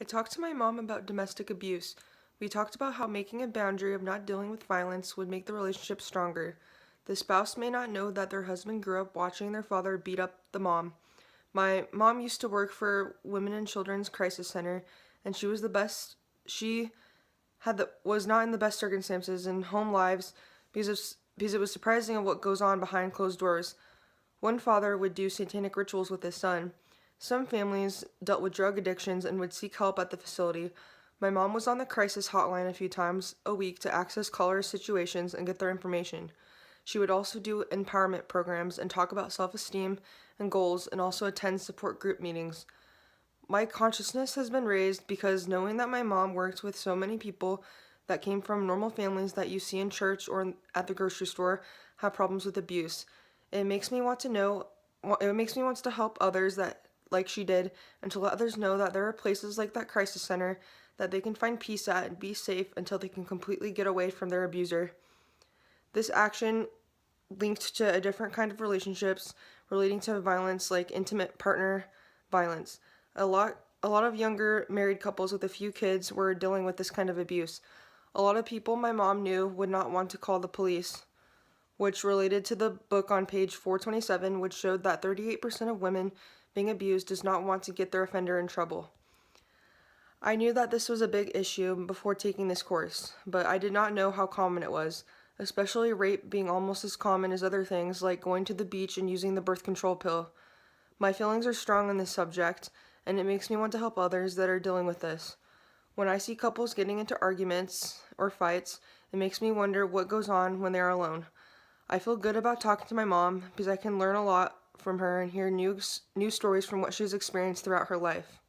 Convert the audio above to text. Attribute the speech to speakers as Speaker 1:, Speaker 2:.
Speaker 1: I talked to my mom about domestic abuse. We talked about how making a boundary of not dealing with violence would make the relationship stronger. The spouse may not know that their husband grew up watching their father beat up the mom. My mom used to work for Women and Children's Crisis Center, and she was not in the best circumstances in home lives because it was surprising of what goes on behind closed doors. One father would do satanic rituals with his son. Some families dealt with drug addictions and would seek help at the facility. My mom was on the crisis hotline a few times a week to access callers' situations and get their information. She would also do empowerment programs and talk about self esteem and goals, and also attend support group meetings. My consciousness has been raised because knowing that my mom worked with so many people that came from normal families that you see in church or at the grocery store have problems with abuse. It makes me want to know it makes me want to help others that like she did, and to let others know that there are places like that crisis center that they can find peace at and be safe until they can completely get away from their abuser. This action linked to a different kind of relationships relating to violence like intimate partner violence. A lot of younger married couples with a few kids were dealing with this kind of abuse. A lot of people my mom knew would not want to call the police, which related to the book on page 427, which showed that 38% of women being abused does not want to get their offender in trouble. I knew that this was a big issue before taking this course, but I did not know how common it was, especially rape being almost as common as other things like going to the beach and using the birth control pill. My feelings are strong on this subject, and it makes me want to help others that are dealing with this. When I see couples getting into arguments or fights, it makes me wonder what goes on when they are alone. I feel good about talking to my mom because I can learn a lot from her and hear new stories from what she's experienced throughout her life.